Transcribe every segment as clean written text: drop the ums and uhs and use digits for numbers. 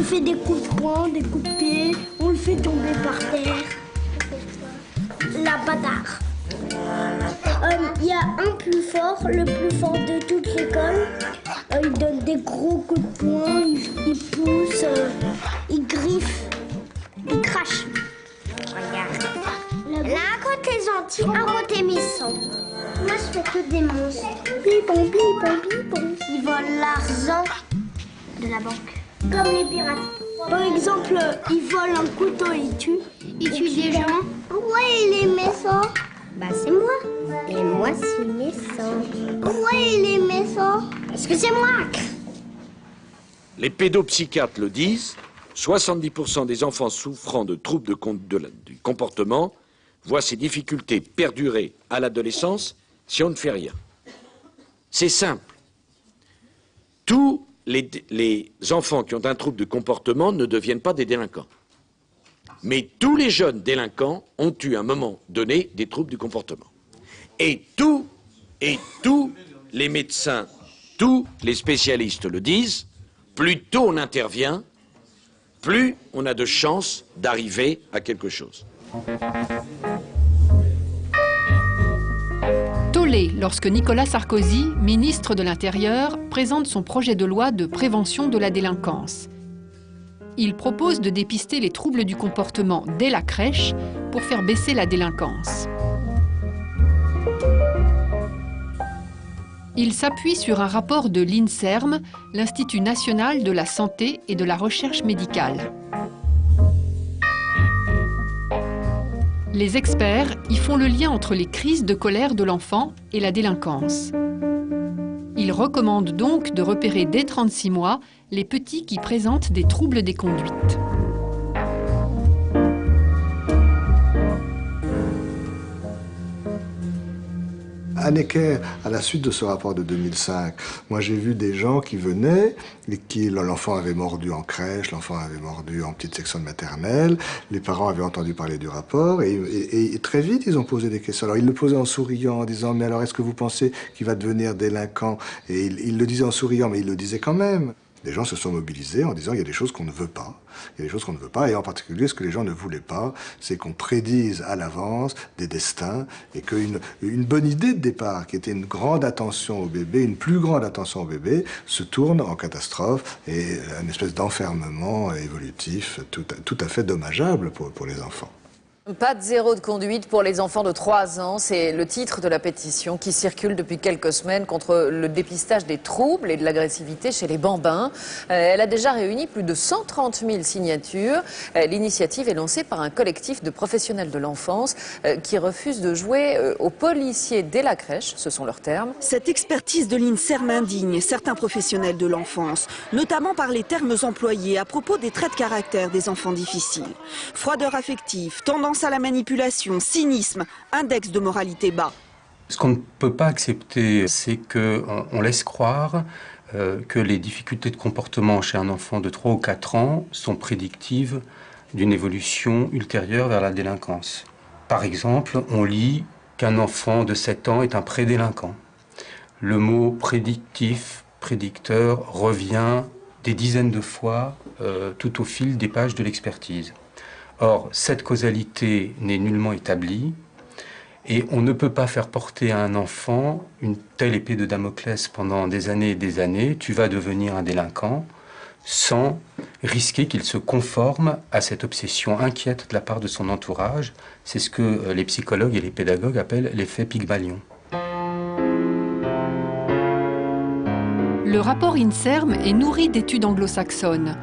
fait des coups de poing, des coups de pied, on le fait tomber par terre. La bagarre. Il y a un plus fort, le plus fort de toute l'école. Il donne des gros coups de poing, il pousse, il griffe, il crache. Regarde. Là, un côté gentil, un côté méchant. Moi, je fais que des monstres. Pipon, pipon, pipon. Ils volent l'argent de la banque. Comme les pirates. Par exemple, ils volent un couteau, ils tuent. Ils tuent des gens. Ouais, il est méchant. Bah, c'est moi. Et moi, je suis méchant. Ouais, il est méchant. Parce que c'est moi. Les pédopsychiatres le disent, 70% des enfants souffrant de troubles du comportement voient ces difficultés perdurer à l'adolescence si on ne fait rien. C'est simple. Tous les enfants qui ont un trouble de comportement ne deviennent pas des délinquants. Mais tous les jeunes délinquants ont eu à un moment donné des troubles du comportement. Et tous les médecins, tous les spécialistes le disent, plus tôt on intervient, plus on a de chances d'arriver à quelque chose. Tollé, lorsque Nicolas Sarkozy, ministre de l'Intérieur, présente son projet de loi de prévention de la délinquance. Il propose de dépister les troubles du comportement dès la crèche pour faire baisser la délinquance. Il s'appuie sur un rapport de l'INSERM, l'Institut national de la santé et de la recherche médicale. Les experts y font le lien entre les crises de colère de l'enfant et la délinquance. Ils recommandent donc de repérer dès 36 mois les petits qui présentent des troubles des conduites. À Necker, à la suite de ce rapport de 2005, moi j'ai vu des gens qui venaient et qui l'enfant avait mordu en crèche, l'enfant avait mordu en petite section de maternelle, les parents avaient entendu parler du rapport et très vite ils ont posé des questions. Alors ils le posaient en souriant en disant mais alors est-ce que vous pensez qu'il va devenir délinquant? Et ils le disaient en souriant mais ils le disaient quand même. Les gens se sont mobilisés en disant il y a des choses qu'on ne veut pas. Il y a des choses qu'on ne veut pas, et en particulier, ce que les gens ne voulaient pas, c'est qu'on prédise à l'avance des destins, et qu'une bonne idée de départ, qui était une grande attention au bébé, une plus grande attention au bébé, se tourne en catastrophe, et une espèce d'enfermement évolutif tout à fait dommageable pour les enfants. Pas de zéro de conduite pour les enfants de 3 ans, c'est le titre de la pétition qui circule depuis quelques semaines contre le dépistage des troubles et de l'agressivité chez les bambins. Elle a déjà réuni plus de 130 000 signatures. L'initiative est lancée par un collectif de professionnels de l'enfance qui refusent de jouer aux policiers dès la crèche, ce sont leurs termes. Cette expertise de l'INSERM indigne certains professionnels de l'enfance, notamment par les termes employés à propos des traits de caractère des enfants difficiles. Froideur affective, tendance à la manipulation, cynisme, index de moralité bas. Ce qu'on ne peut pas accepter, c'est qu'on laisse croire que les difficultés de comportement chez un enfant de 3 ou 4 ans sont prédictives d'une évolution ultérieure vers la délinquance. Par exemple, on lit qu'un enfant de 7 ans est un prédélinquant. Le mot prédictif, prédicteur revient des dizaines de fois tout au fil des pages de l'expertise. Or, cette causalité n'est nullement établie et on ne peut pas faire porter à un enfant une telle épée de Damoclès pendant des années et des années, tu vas devenir un délinquant, sans risquer qu'il se conforme à cette obsession inquiète de la part de son entourage. C'est ce que les psychologues et les pédagogues appellent l'effet Pygmalion. Le rapport INSERM est nourri d'études anglo-saxonnes.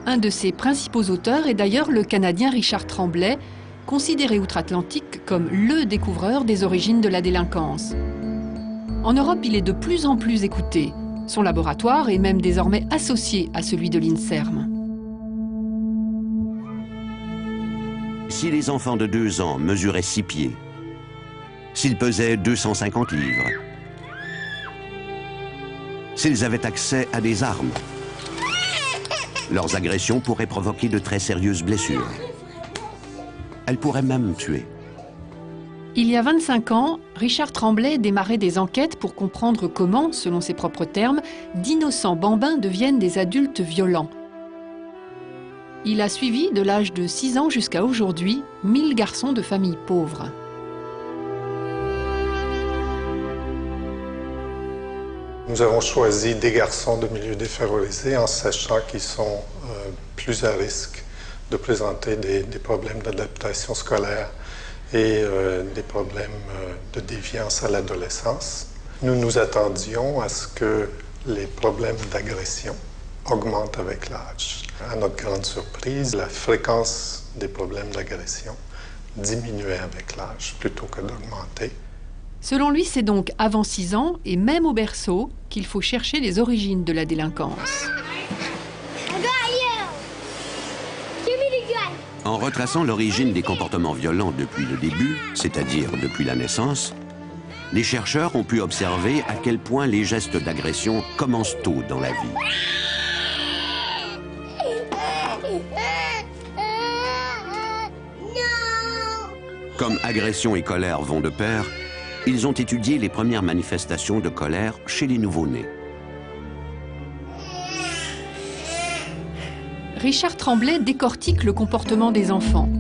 Un de ses principaux auteurs est d'ailleurs le Canadien Richard Tremblay, considéré outre-Atlantique comme le découvreur des origines de la délinquance. En Europe, il est de plus en plus écouté. Son laboratoire est même désormais associé à celui de l'INSERM. Si les enfants de 2 ans mesuraient 6 pieds, s'ils pesaient 250 livres, s'ils avaient accès à des armes, leurs agressions pourraient provoquer de très sérieuses blessures. Elles pourraient même tuer. Il y a 25 ans, Richard Tremblay démarrait des enquêtes pour comprendre comment, selon ses propres termes, d'innocents bambins deviennent des adultes violents. Il a suivi de l'âge de 6 ans jusqu'à aujourd'hui 1000 garçons de familles pauvres. Nous avons choisi des garçons de milieux défavorisés en sachant qu'ils sont plus à risque de présenter des problèmes d'adaptation scolaire et des problèmes de déviance à l'adolescence. Nous nous attendions à ce que les problèmes d'agression augmentent avec l'âge. À notre grande surprise, la fréquence des problèmes d'agression diminuait avec l'âge plutôt que d'augmenter. Selon lui, c'est donc avant 6 ans, et même au berceau, qu'il faut chercher les origines de la délinquance. En retraçant l'origine des comportements violents depuis le début, c'est-à-dire depuis la naissance, les chercheurs ont pu observer à quel point les gestes d'agression commencent tôt dans la vie. Comme agression et colère vont de pair, ils ont étudié les premières manifestations de colère chez les nouveau-nés. Richard Tremblay décortique le comportement des enfants.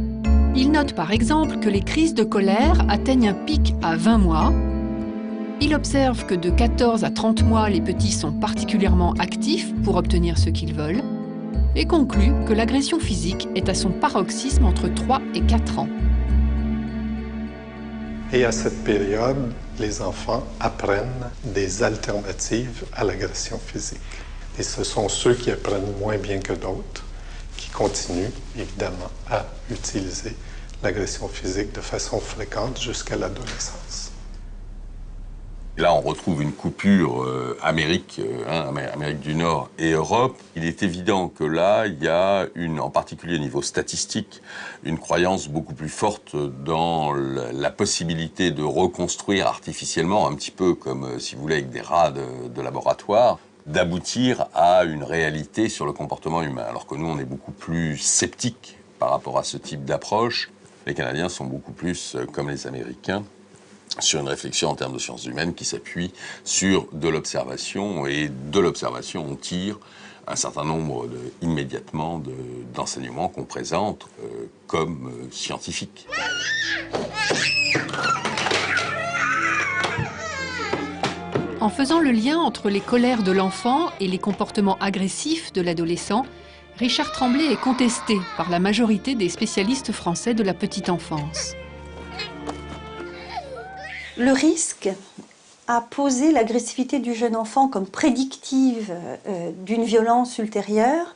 Il note par exemple que les crises de colère atteignent un pic à 20 mois. Il observe que de 14 à 30 mois, les petits sont particulièrement actifs pour obtenir ce qu'ils veulent et conclut que l'agression physique est à son paroxysme entre 3 et 4 ans. Et à cette période, les enfants apprennent des alternatives à l'agression physique. Et ce sont ceux qui apprennent moins bien que d'autres qui continuent, évidemment, à utiliser l'agression physique de façon fréquente jusqu'à l'adolescence. Là, on retrouve une coupure Amérique du Nord et Europe. Il est évident que là, il y a en particulier au niveau statistique, une croyance beaucoup plus forte dans la possibilité de reconstruire artificiellement, un petit peu comme, si vous voulez, avec des rats de laboratoire, d'aboutir à une réalité sur le comportement humain. Alors que nous, on est beaucoup plus sceptiques par rapport à ce type d'approche. Les Canadiens sont beaucoup plus, comme les Américains, sur une réflexion en termes de sciences humaines qui s'appuie sur de l'observation, et de l'observation, on tire un certain nombre immédiatement d'enseignements qu'on présente comme scientifiques. En faisant le lien entre les colères de l'enfant et les comportements agressifs de l'adolescent, Richard Tremblay est contesté par la majorité des spécialistes français de la petite enfance. Le risque à poser l'agressivité du jeune enfant comme prédictive d'une violence ultérieure,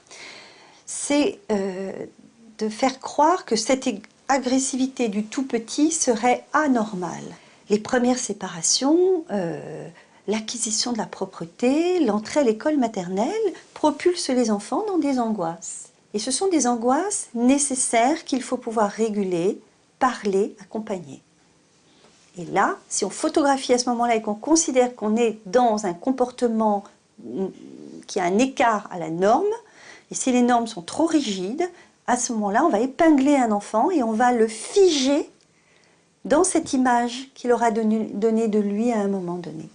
c'est de faire croire que cette agressivité du tout petit serait anormale. Les premières séparations, l'acquisition de la propreté, l'entrée à l'école maternelle propulsent les enfants dans des angoisses. Et ce sont des angoisses nécessaires qu'il faut pouvoir réguler, parler, accompagner. Et là, si on photographie à ce moment-là et qu'on considère qu'on est dans un comportement qui a un écart à la norme, et si les normes sont trop rigides, à ce moment-là, on va épingler un enfant et on va le figer dans cette image qu'il aura donnée de lui à un moment donné.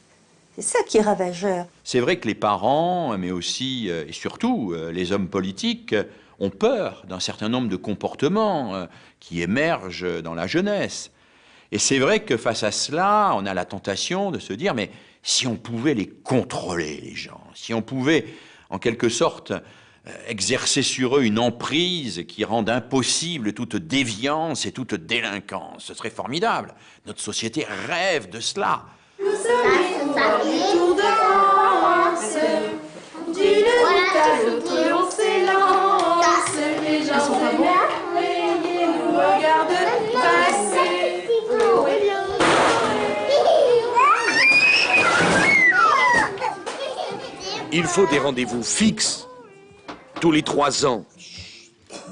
C'est ça qui est ravageur. C'est vrai que les parents, mais aussi et surtout les hommes politiques, ont peur d'un certain nombre de comportements qui émergent dans la jeunesse. Et c'est vrai que face à cela, on a la tentation de se dire, mais si on pouvait les contrôler, les gens, si on pouvait, en quelque sorte, exercer sur eux une emprise qui rende impossible toute déviance et toute délinquance, ce serait formidable. Notre société rêve de cela. Nous sommes les Tours de France, d'une route à l'autre on s'élance, les gens émerveillés nous regardent passer. Il faut des rendez-vous fixes, tous les 3 ans,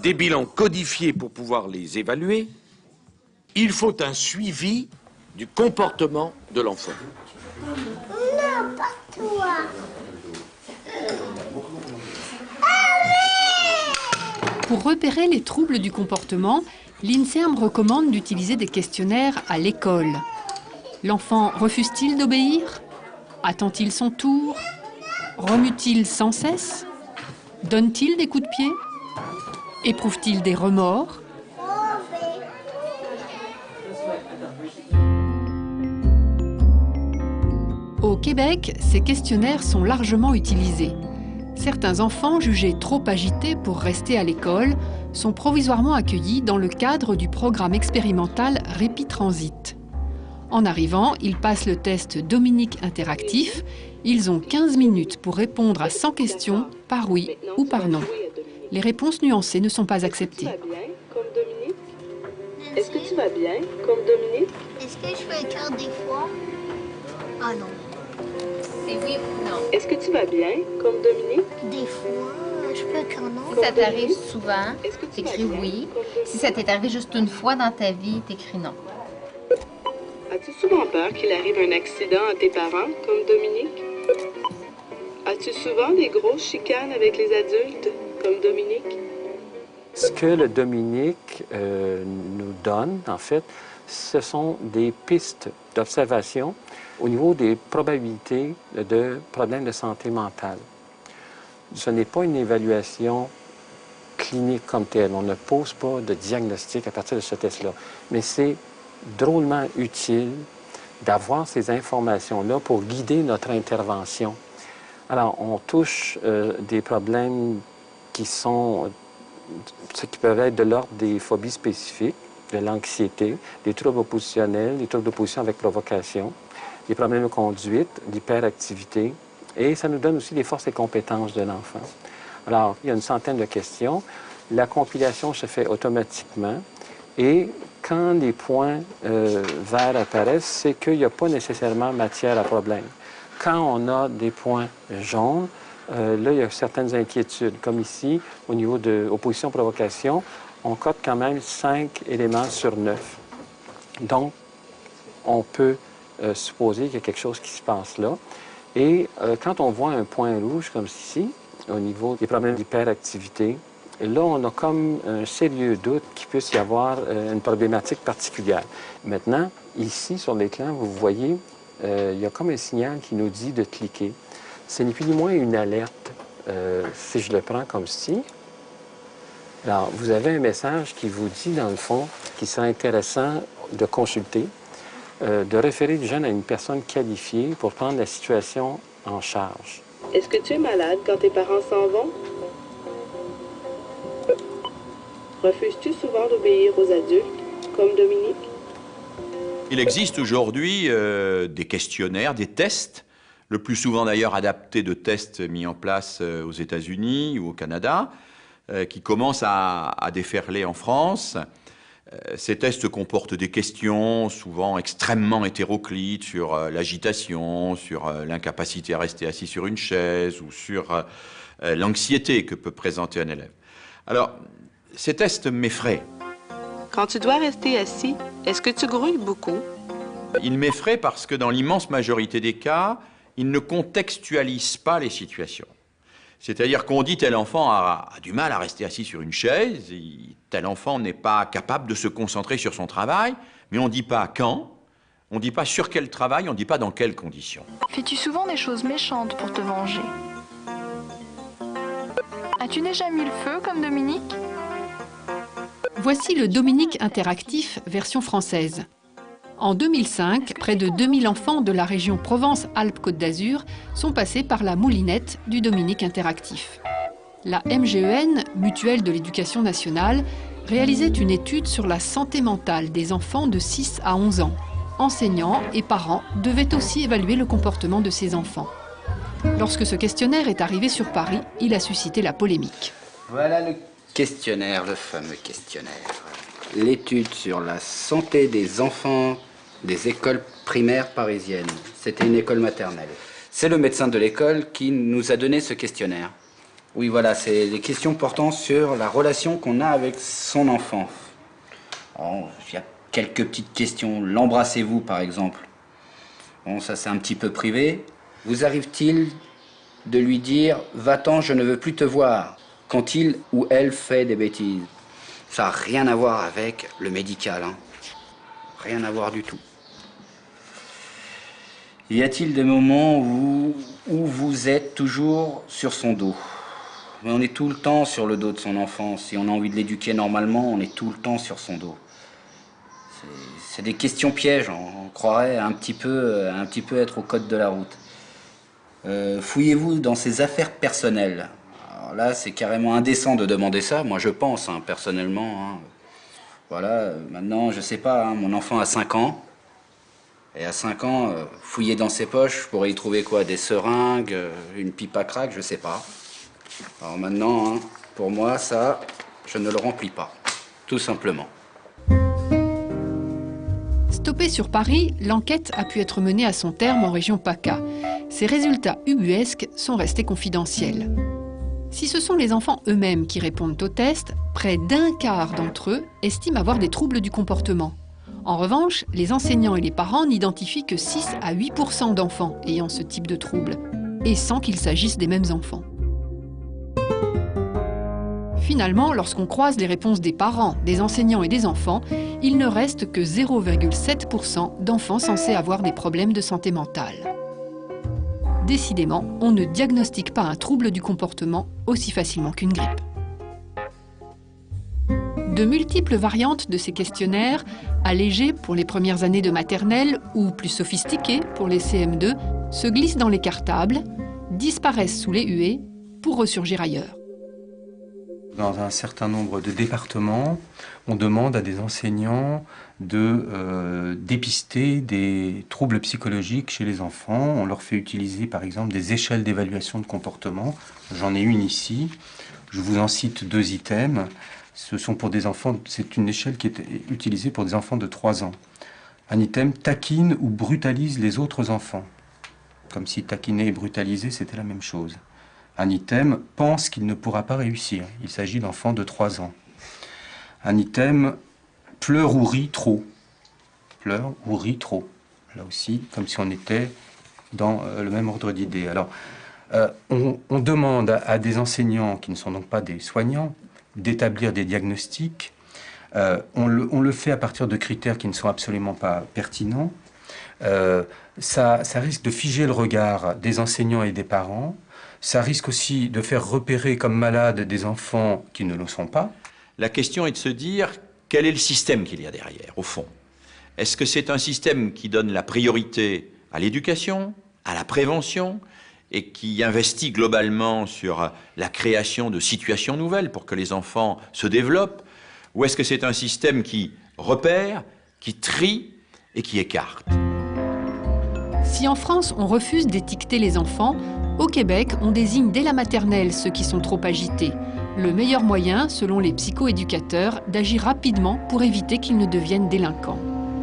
des bilans codifiés pour pouvoir les évaluer. Il faut un suivi du comportement de l'enfant. Non, pas toi. Pour repérer les troubles du comportement, l'INSERM recommande d'utiliser des questionnaires à l'école. L'enfant refuse-t-il d'obéir? Attend-il son tour? Remue-t-il sans cesse? Donne-t-il des coups de pied? Éprouvent-ils des remords? Au Québec, ces questionnaires sont largement utilisés. Certains enfants, jugés trop agités pour rester à l'école, sont provisoirement accueillis dans le cadre du programme expérimental Répit Transit. En arrivant, ils passent le test Dominique interactif. Ils ont 15 minutes pour répondre à 100 questions par oui ou par non. Les réponses nuancées ne sont pas acceptées. Est-ce que tu vas bien, comme Dominique? Est-ce que je peux écrire des fois? Ah non. C'est oui ou non. Est-ce que tu vas bien, comme Dominique? Des fois, je peux écrire non. Si ça t'arrive souvent, t'écris oui. Si ça t'est arrivé juste une fois dans ta vie, t'écris non. As-tu souvent peur qu'il arrive un accident à tes parents, comme Dominique? As-tu souvent des grosses chicanes avec les adultes, comme Dominique? Ce que le Dominique nous donne, en fait, ce sont des pistes d'observation au niveau des probabilités de problèmes de santé mentale. Ce n'est pas une évaluation clinique comme telle. On ne pose pas de diagnostic à partir de ce test-là. Mais c'est drôlement utile d'avoir ces informations-là pour guider notre intervention. Alors, on touche des problèmes qui sont ce qui peuvent être de l'ordre des phobies spécifiques, de l'anxiété, des troubles oppositionnels, des troubles d'opposition avec provocation, des problèmes de conduite, l'hyperactivité, et ça nous donne aussi les forces et compétences de l'enfant. Alors, il y a une centaine de questions. La compilation se fait automatiquement, et quand les points verts apparaissent, c'est qu'il n'y a pas nécessairement matière à problème. Quand on a des points jaunes, là, il y a certaines inquiétudes, comme ici, au niveau de opposition-provocation, on cote quand même 5 éléments sur 9. Donc, on peut supposer qu'il y a quelque chose qui se passe là. Et quand on voit un point rouge, comme ici, au niveau des problèmes d'hyperactivité, là, on a comme un sérieux doute qu'il puisse y avoir une problématique particulière. Maintenant, ici, sur l'écran, vous voyez, il y a comme un signal qui nous dit de cliquer. Ce n'est plus ni moins une alerte. Si je le prends comme ci, alors vous avez un message qui vous dit, dans le fond, qu'il serait intéressant de consulter, de référer le jeune à une personne qualifiée pour prendre la situation en charge. Est-ce que tu es malade quand tes parents s'en vont? Refuses-tu souvent d'obéir aux adultes, comme Dominique? Il existe aujourd'hui des questionnaires, des tests, le plus souvent d'ailleurs adaptés de tests mis en place aux États-Unis ou au Canada, qui commencent à déferler en France. Ces tests comportent des questions souvent extrêmement hétéroclites sur l'agitation, sur l'incapacité à rester assis sur une chaise ou sur l'anxiété que peut présenter un élève. Alors, ces tests m'effraient. Quand tu dois rester assis, est-ce que tu grouilles beaucoup? Ils m'effraient parce que dans l'immense majorité des cas, ils ne contextualisent pas les situations. C'est-à-dire qu'on dit tel enfant a du mal à rester assis sur une chaise, tel enfant n'est pas capable de se concentrer sur son travail, mais on ne dit pas quand, on ne dit pas sur quel travail, on ne dit pas dans quelles conditions. Fais-tu souvent des choses méchantes pour te venger? As-tu déjà mis le feu comme Dominique? Voici le Dominique interactif version française. En 2005, près de 2000 enfants de la région Provence-Alpes-Côte d'Azur sont passés par la moulinette du Dominique interactif. La MGEN, Mutuelle de l'Éducation nationale, réalisait une étude sur la santé mentale des enfants de 6 à 11 ans. Enseignants et parents devaient aussi évaluer le comportement de ces enfants. Lorsque ce questionnaire est arrivé sur Paris, il a suscité la polémique. Voilà le questionnaire, le fameux questionnaire. L'étude sur la santé des enfants des écoles primaires parisiennes. C'était une école maternelle. C'est le médecin de l'école qui nous a donné ce questionnaire. Oui, voilà, c'est des questions portant sur la relation qu'on a avec son enfant. Oh, il y a quelques petites questions. L'embrassez-vous, par exemple? Bon, ça c'est un petit peu privé. Vous arrive-t-il de lui dire « Va-t'en, je ne veux plus te voir » quand il ou elle fait des bêtises? Ça n'a rien à voir avec le médical, hein. Rien à voir du tout. Y a-t-il des moments où vous êtes toujours sur son dos? Mais on est tout le temps sur le dos de son enfant. Si on a envie de l'éduquer normalement, on est tout le temps sur son dos. C'est des questions pièges. On croirait un petit peu être au code de la route. Fouillez-vous dans ses affaires personnelles. Alors là, c'est carrément indécent de demander ça. Moi, je pense, personnellement. Voilà, maintenant, je sais pas, mon enfant a 5 ans. Et à 5 ans, fouiller dans ses poches, je pourrais y trouver quoi? Des seringues, une pipe à crack, je sais pas. Alors maintenant, pour moi, ça, je ne le remplis pas. Tout simplement. Stoppée sur Paris, l'enquête a pu être menée à son terme en région PACA. Ses résultats ubuesques sont restés confidentiels. Si ce sont les enfants eux-mêmes qui répondent au test, près d'un quart d'entre eux estiment avoir des troubles du comportement. En revanche, les enseignants et les parents n'identifient que 6 à 8% d'enfants ayant ce type de trouble, et sans qu'il s'agisse des mêmes enfants. Finalement, lorsqu'on croise les réponses des parents, des enseignants et des enfants, il ne reste que 0,7% d'enfants censés avoir des problèmes de santé mentale. Décidément, on ne diagnostique pas un trouble du comportement aussi facilement qu'une grippe. De multiples variantes de ces questionnaires, allégés pour les premières années de maternelle ou plus sophistiqués pour les CM2, se glissent dans les cartables, disparaissent sous les huées pour ressurgir ailleurs. Dans un certain nombre de départements, on demande à des enseignants de dépister des troubles psychologiques chez les enfants. On leur fait utiliser par exemple des échelles d'évaluation de comportement. J'en ai une ici. Je vous en cite 2 items. Ce sont pour des enfants, c'est une échelle qui est utilisée pour des enfants de 3 ans. Un item, taquine ou brutalise les autres enfants. Comme si taquiner et brutaliser, c'était la même chose. Un item, pense qu'il ne pourra pas réussir. Il s'agit d'enfants de 3 ans. Un item, pleure ou rit trop. Pleure ou rit trop. Là aussi, comme si on était dans le même ordre d'idées. Alors, on demande à des enseignants, qui ne sont donc pas des soignants, d'établir des diagnostics. On le fait à partir de critères qui ne sont absolument pas pertinents. Ça risque de figer le regard des enseignants et des parents. Ça risque aussi de faire repérer comme malades des enfants qui ne le sont pas. La question est de se dire quel est le système qu'il y a derrière, au fond. Est-ce que c'est un système qui donne la priorité à l'éducation, à la prévention, et qui investit globalement sur la création de situations nouvelles pour que les enfants se développent? Ou est-ce que c'est un système qui repère, qui trie et qui écarte? Si en France on refuse d'étiqueter les enfants, au Québec on désigne dès la maternelle ceux qui sont trop agités. Le meilleur moyen, selon les psychoéducateurs, d'agir rapidement pour éviter qu'ils ne deviennent délinquants.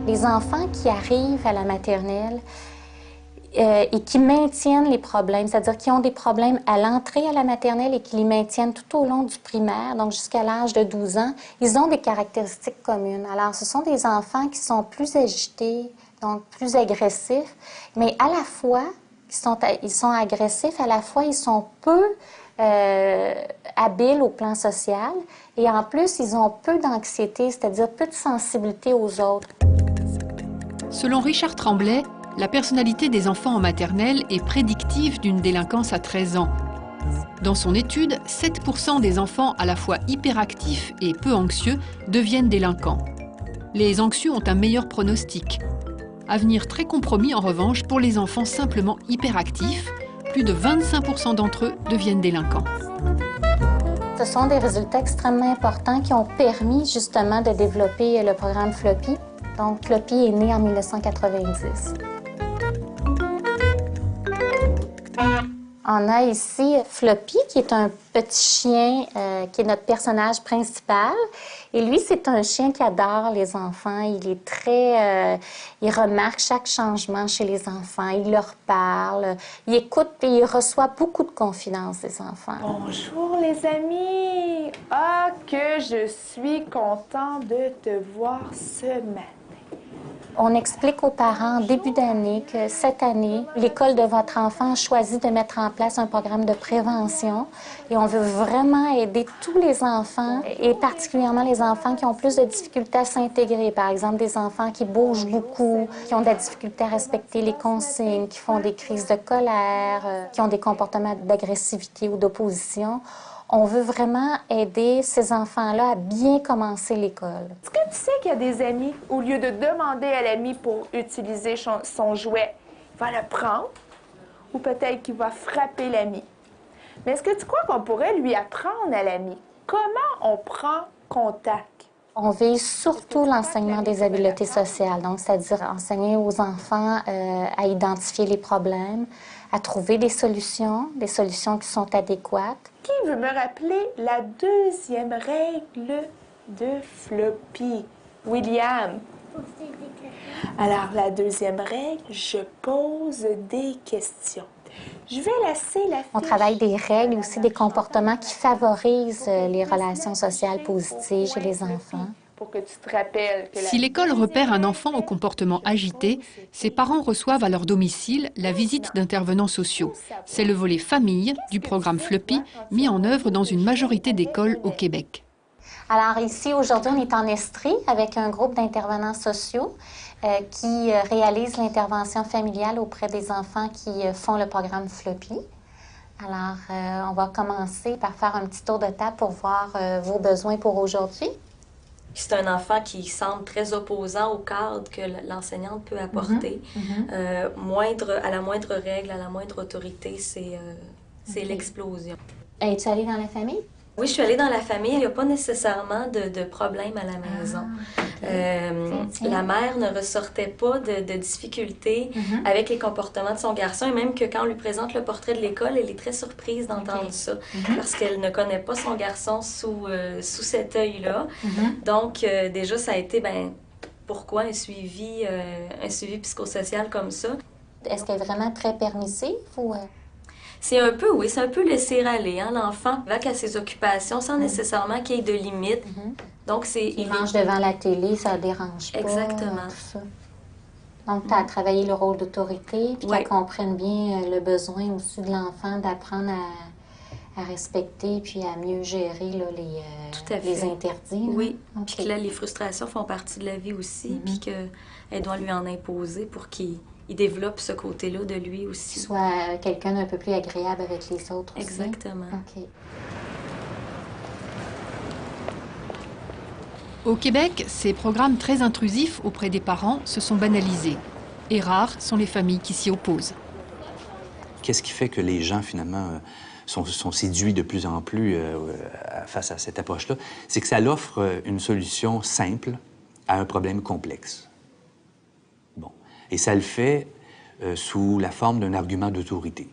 Les enfants qui arrivent à la maternelle et qui maintiennent les problèmes, c'est-à-dire qui ont des problèmes à l'entrée à la maternelle et qui les maintiennent tout au long du primaire, donc jusqu'à l'âge de 12 ans, ils ont des caractéristiques communes. Alors, ce sont des enfants qui sont plus agités, donc plus agressifs, mais à la fois, ils sont agressifs, à la fois, ils sont peu habiles au plan social et en plus, ils ont peu d'anxiété, c'est-à-dire peu de sensibilité aux autres. Selon Richard Tremblay, la personnalité des enfants en maternelle est prédictive d'une délinquance à 13 ans. Dans son étude, 7% des enfants à la fois hyperactifs et peu anxieux deviennent délinquants. Les anxieux ont un meilleur pronostic. Avenir très compromis en revanche pour les enfants simplement hyperactifs. Plus de 25% d'entre eux deviennent délinquants. Ce sont des résultats extrêmement importants qui ont permis justement de développer le programme Floppy. Donc, Floppy est né en 1990. On a ici Floppy, qui est un petit chien, qui est notre personnage principal. Et lui, c'est un chien qui adore les enfants. Il est très... il remarque chaque changement chez les enfants. Il leur parle. Il écoute et il reçoit beaucoup de confidences des enfants. Bonjour les amis! Ah, que je suis content de te voir ce matin. On explique aux parents en début d'année que cette année, l'école de votre enfant a choisi de mettre en place un programme de prévention et on veut vraiment aider tous les enfants et particulièrement les enfants qui ont plus de difficultés à s'intégrer. Par exemple, des enfants qui bougent beaucoup, qui ont de la difficulté à respecter les consignes, qui font des crises de colère, qui ont des comportements d'agressivité ou d'opposition. On veut vraiment aider ces enfants-là à bien commencer l'école. Est-ce que tu sais qu'il y a des amis, au lieu de demander à l'ami pour utiliser son jouet, il va le prendre ou peut-être qu'il va frapper l'ami? Mais est-ce que tu crois qu'on pourrait lui apprendre à l'ami? Comment on prend contact? On vise surtout l'enseignement des habiletés sociales, donc c'est-à-dire enseigner aux enfants à identifier les problèmes, à trouver des solutions qui sont adéquates. Qui veut me rappeler la deuxième règle de Floppy? William. Alors, la deuxième règle, je pose des questions. Je vais laisser la fiche. On travaille des règles, aussi des comportements qui favorisent les relations sociales positives chez les enfants. Pour que tu te rappelles que Si l'école repère un enfant au comportement agité, ses parents reçoivent à leur domicile la visite d'intervenants sociaux. C'est le volet famille du programme Floppy, mis en œuvre dans une majorité d'écoles au Québec. Alors ici, aujourd'hui, on est en Estrie avec un groupe d'intervenants sociaux qui réalisent l'intervention familiale auprès des enfants qui font le programme Floppy. Alors, on va commencer par faire un petit tour de table pour voir vos besoins pour aujourd'hui. C'est un enfant qui semble très opposant au cadre que l'enseignante peut apporter. À la moindre règle, à la moindre autorité, c'est l'explosion. Es-tu allée dans la famille? Oui, je suis allée dans la famille. Il n'y a pas nécessairement de problème à la maison. La mère ne ressortait pas de difficultés avec les comportements de son garçon. Et même que quand on lui présente le portrait de l'école, elle est très surprise d'entendre ça. Parce qu'elle ne connaît pas son garçon sous cet œil-là. Donc, déjà, ça a été, pourquoi un suivi psychosocial comme ça? Est-ce qu'elle est vraiment très permissive ou... C'est un peu laisser aller. Hein? L'enfant va qu'à ses occupations sans nécessairement qu'il y ait de limites. Donc, il mange devant la télé, ça ne dérange pas. Exactement. Tout ça. Donc, tu as travaillé le rôle d'autorité, puis qu'elle comprenne bien le besoin aussi de l'enfant d'apprendre à respecter puis à mieux gérer là, les interdits. Là. Oui, puis que là, les frustrations font partie de la vie aussi, puis qu'elle doit lui en imposer pour qu'il développe ce côté-là de lui aussi. Soit quelqu'un d'un peu plus agréable avec les autres aussi. Exactement. OK. Au Québec, ces programmes très intrusifs auprès des parents se sont banalisés. Et rares sont les familles qui s'y opposent. Qu'est-ce qui fait que les gens, finalement, sont séduits de plus en plus face à cette approche-là? C'est que ça offre une solution simple à un problème complexe. Et ça le fait sous la forme d'un argument d'autorité.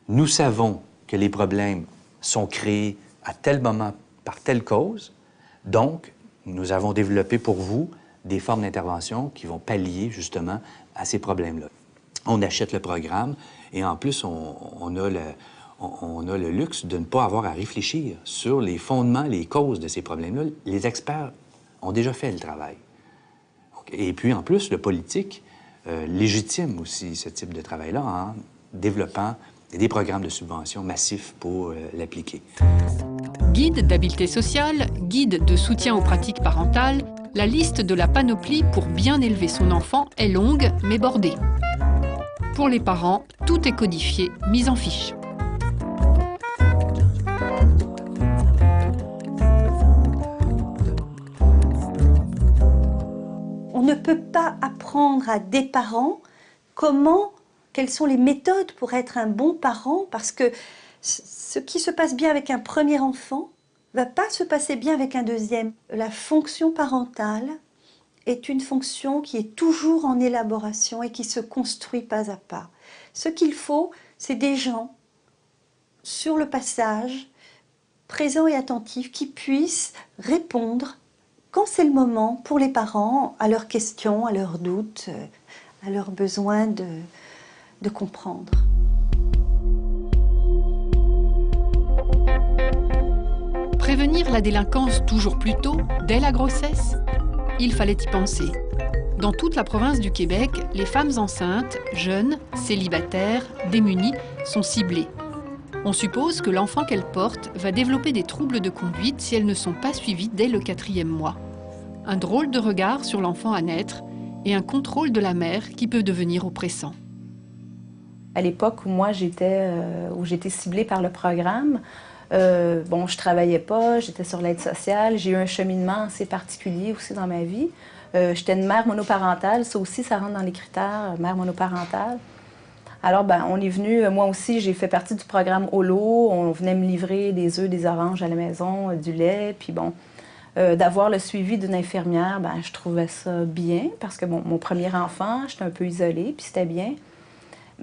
Nous savons que les problèmes sont créés à tel moment par telle cause, donc nous avons développé pour vous des formes d'intervention qui vont pallier justement à ces problèmes-là. On achète le programme et en plus on a le luxe de ne pas avoir à réfléchir sur les fondements, les causes de ces problèmes-là. Les experts ont déjà fait le travail. Et puis en plus, le politique légitime aussi ce type de travail-là en développant des programmes de subvention massifs pour l'appliquer. Guide d'habileté sociale, guide de soutien aux pratiques parentales, la liste de la panoplie pour bien élever son enfant est longue mais bordée. Pour les parents, tout est codifié, mis en fiche. On ne peut pas apprendre à des parents quelles sont les méthodes pour être un bon parent, parce que ce qui se passe bien avec un premier enfant ne va pas se passer bien avec un deuxième. La fonction parentale est une fonction qui est toujours en élaboration et qui se construit pas à pas. Ce qu'il faut, c'est des gens sur le passage, présents et attentifs, qui puissent répondre quand c'est le moment pour les parents à leurs questions, à leurs doutes, à leurs besoins de comprendre. Prévenir la délinquance toujours plus tôt, dès la grossesse? Il fallait y penser. Dans toute la province du Québec, les femmes enceintes, jeunes, célibataires, démunies, sont ciblées. On suppose que l'enfant qu'elles portent va développer des troubles de conduite si elles ne sont pas suivies dès le 4e mois. Un drôle de regard sur l'enfant à naître et un contrôle de la mère qui peut devenir oppressant. À l'époque où moi j'étais ciblée par le programme, Bon, je travaillais pas, j'étais sur l'aide sociale. J'ai eu un cheminement assez particulier aussi dans ma vie. J'étais une mère monoparentale. Ça aussi, ça rentre dans les critères, mère monoparentale. Alors, ben, on est venu, moi aussi, j'ai fait partie du programme Holo. On venait me livrer des œufs, des oranges à la maison, du lait. Puis bon, d'avoir le suivi d'une infirmière, ben, je trouvais ça bien parce que bon, mon premier enfant, j'étais un peu isolée, puis c'était bien.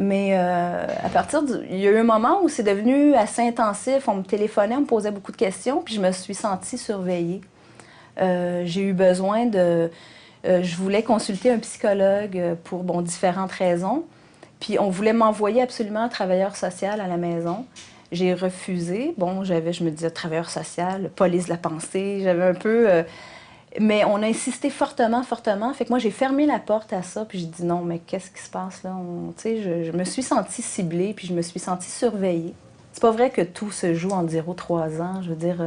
Mais à partir il y a eu un moment où c'est devenu assez intensif. On me téléphonait, on me posait beaucoup de questions, puis je me suis sentie surveillée. J'ai eu besoin de... je voulais consulter un psychologue pour bon, différentes raisons. Puis on voulait m'envoyer absolument un travailleur social à la maison. J'ai refusé. Bon, je me disais travailleur social, police de la pensée. J'avais un peu... mais on a insisté fortement, fortement. Fait que moi, j'ai fermé la porte à ça, puis j'ai dit non, mais qu'est-ce qui se passe là? Je me suis sentie ciblée, puis je me suis sentie surveillée. C'est pas vrai que tout se joue en 0-3 ans. Je veux dire,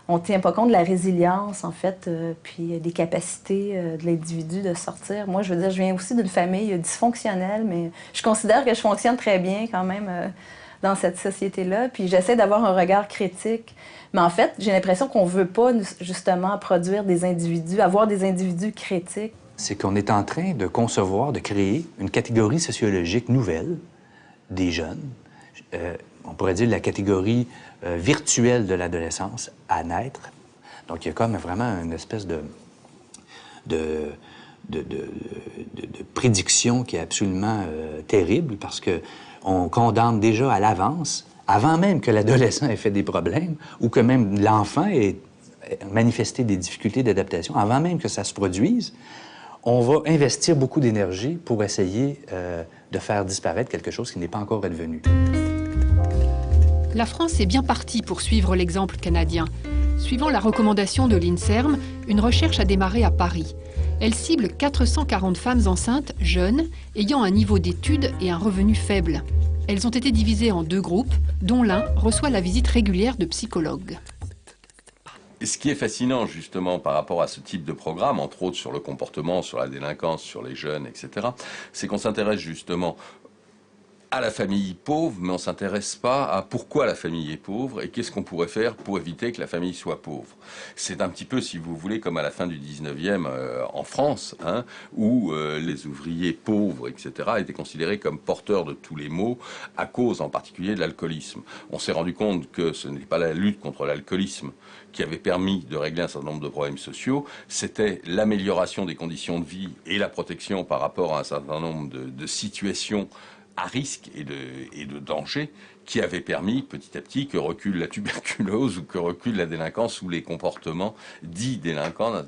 on tient pas compte de la résilience, en fait, puis des capacités de l'individu de sortir. Moi, je veux dire, je viens aussi d'une famille dysfonctionnelle, mais je considère que je fonctionne très bien quand même dans cette société-là. Puis j'essaie d'avoir un regard critique. Mais en fait, j'ai l'impression qu'on ne veut pas, justement, produire des individus, avoir des individus critiques. C'est qu'on est en train de concevoir, de créer une catégorie sociologique nouvelle des jeunes. On pourrait dire la catégorie virtuelle de l'adolescence à naître. Donc, il y a comme vraiment une espèce de prédiction qui est absolument terrible parce qu'on condamne déjà à l'avance, avant même que l'adolescent ait fait des problèmes ou que même l'enfant ait manifesté des difficultés d'adaptation, avant même que ça se produise, on va investir beaucoup d'énergie pour essayer de faire disparaître quelque chose qui n'est pas encore advenu. La France est bien partie pour suivre l'exemple canadien. Suivant la recommandation de l'INSERM, une recherche a démarré à Paris. Elle cible 440 femmes enceintes, jeunes, ayant un niveau d'études et un revenu faible. Elles ont été divisées en 2 groupes, dont l'un reçoit la visite régulière de psychologues. Et ce qui est fascinant justement par rapport à ce type de programme, entre autres sur le comportement, sur la délinquance, sur les jeunes, etc., c'est qu'on s'intéresse justement à la famille pauvre, mais on ne s'intéresse pas à pourquoi la famille est pauvre et qu'est-ce qu'on pourrait faire pour éviter que la famille soit pauvre. C'est un petit peu, si vous voulez, comme à la fin du 19e en France, hein, où les ouvriers pauvres, etc., étaient considérés comme porteurs de tous les maux, à cause en particulier de l'alcoolisme. On s'est rendu compte que ce n'est pas la lutte contre l'alcoolisme qui avait permis de régler un certain nombre de problèmes sociaux, c'était l'amélioration des conditions de vie et la protection par rapport à un certain nombre de situations à risque et de danger qui avait permis petit à petit que recule la tuberculose ou que recule la délinquance ou les comportements dits délinquants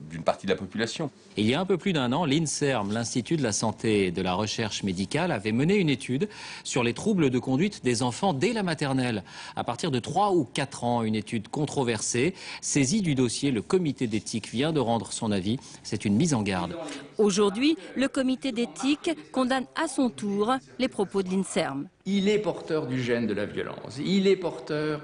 d'une partie de la population. Il y a un peu plus d'1 an, l'INSERM, l'Institut de la santé et de la recherche médicale, avait mené une étude sur les troubles de conduite des enfants dès la maternelle. À partir de 3 ou 4 ans, une étude controversée. Saisi du dossier, le comité d'éthique vient de rendre son avis. C'est une mise en garde. Aujourd'hui, le comité d'éthique condamne à son tour les propos de l'INSERM. Il est porteur du gène de la violence. Il est porteur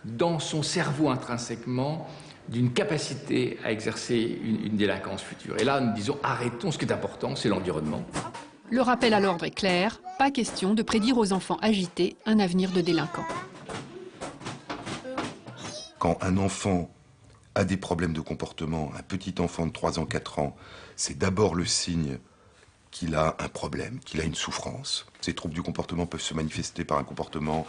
dans son cerveau intrinsèquement d'une capacité à exercer une délinquance future. Et là, nous disons, arrêtons, ce qui est important, c'est l'environnement. Le rappel à l'ordre est clair, pas question de prédire aux enfants agités un avenir de délinquants. Quand un enfant a des problèmes de comportement, un petit enfant de 3 ans, 4 ans, c'est d'abord le signe qu'il a un problème, qu'il a une souffrance. Ces troubles du comportement peuvent se manifester par un comportement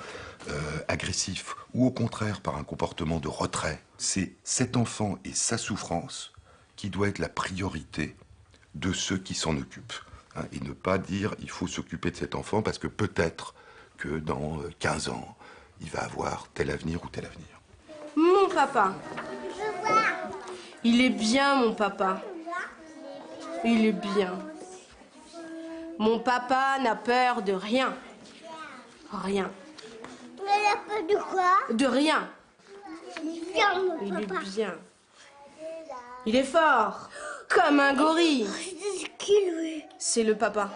agressif ou au contraire par un comportement de retrait. C'est cet enfant et sa souffrance qui doit être la priorité de ceux qui s'en occupent. Hein, et ne pas dire il faut s'occuper de cet enfant parce que peut-être que dans 15 ans, il va avoir tel avenir ou tel avenir. Mon papa. Il est bien, mon papa. Il est bien. Mon papa n'a peur de rien. Rien. Il a peur de quoi? De rien. Il est bien, mon papa. Il est bien. Il est fort. Comme un gorille. C'est qui, lui? C'est le papa.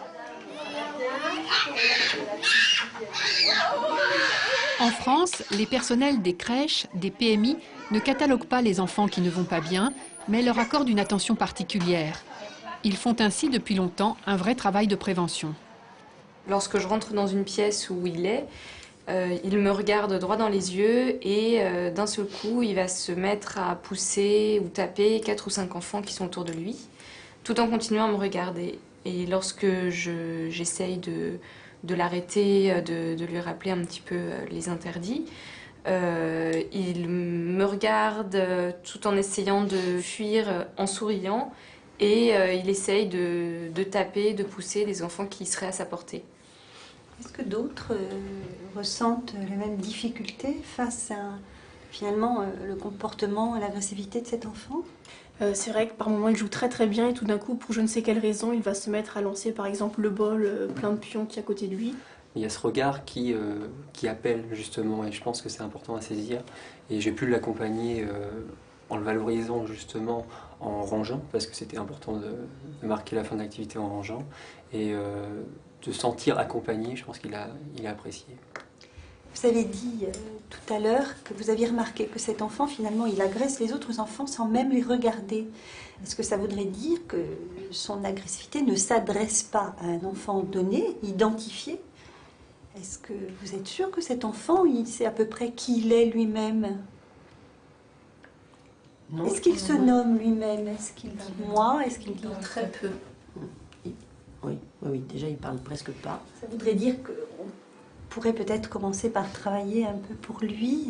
En France, les personnels des crèches, des PMI, ne cataloguent pas les enfants qui ne vont pas bien, mais leur accordent une attention particulière. Ils font ainsi depuis longtemps un vrai travail de prévention. Lorsque je rentre dans une pièce où il est, Il me regarde droit dans les yeux et d'un seul coup, il va se mettre à pousser ou taper 4 ou 5 enfants qui sont autour de lui, tout en continuant à me regarder. Et lorsque j'essaye de l'arrêter, de lui rappeler un petit peu les interdits, il me regarde tout en essayant de fuir en souriant et il essaye de taper, de pousser les enfants qui seraient à sa portée. Est-ce que d'autres ressentent les mêmes difficultés face à, finalement, le comportement et l'agressivité de cet enfant? C'est vrai que par moments il joue très très bien et tout d'un coup, pour je ne sais quelle raison, il va se mettre à lancer par exemple le bol plein de pions qui est à côté de lui. Il y a ce regard qui appelle justement, et je pense que c'est important à saisir. Et j'ai pu l'accompagner en le valorisant justement en rangeant, parce que c'était important de marquer la fin de l'activité en rangeant. Et de sentir accompagné, je pense qu'il a apprécié. Vous avez dit tout à l'heure que vous aviez remarqué que cet enfant, finalement, il agresse les autres enfants sans même les regarder. Est-ce que ça voudrait dire que son agressivité ne s'adresse pas à un enfant donné, identifié? Est-ce que vous êtes sûr que cet enfant, il sait à peu près qui il est lui-même? Est-ce qu'il se nomme lui-même? Est-ce qu'il dit moi? Est-ce qu'il dit très peu? Oui, déjà il parle presque pas. Ça voudrait dire qu'on pourrait peut-être commencer par travailler un peu pour lui,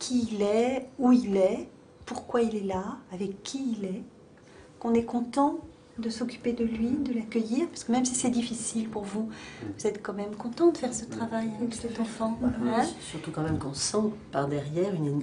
qui il est, où il est, pourquoi il est là, avec qui il est, qu'on est content de s'occuper de lui, de l'accueillir, parce que même si c'est difficile pour vous, vous êtes quand même content de faire ce travail avec cet enfant. Hein? Surtout quand même qu'on sent par derrière une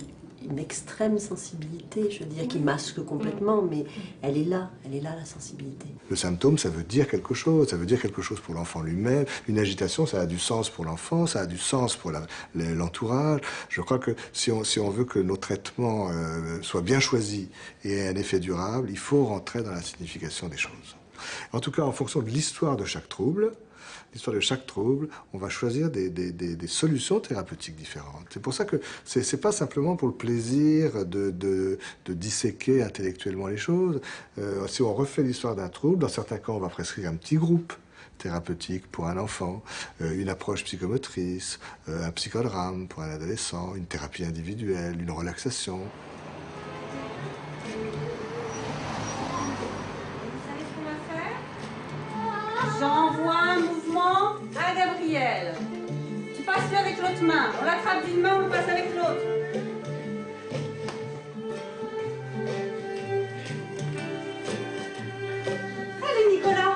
extrême sensibilité, je veux dire, qui masque complètement, mais elle est là la sensibilité. Le symptôme, ça veut dire quelque chose pour l'enfant lui-même. Une agitation, ça a du sens pour l'enfant, ça a du sens pour l'entourage. Je crois que si on veut que nos traitements soient bien choisis et aient un effet durable, il faut rentrer dans la signification des choses. En tout cas, en fonction de l'histoire de chaque trouble, on va choisir des solutions thérapeutiques différentes. C'est pour ça que c'est pas simplement pour le plaisir de disséquer intellectuellement les choses. Si on refait l'histoire d'un trouble, dans certains cas, on va prescrire un petit groupe thérapeutique pour un enfant, une approche psychomotrice, un psychodrame pour un adolescent, une thérapie individuelle, une relaxation. J'envoie un mouvement à Gabriel. Tu passes avec l'autre main. On l'attrape d'une main, on le passe avec l'autre. Allez Nicolas,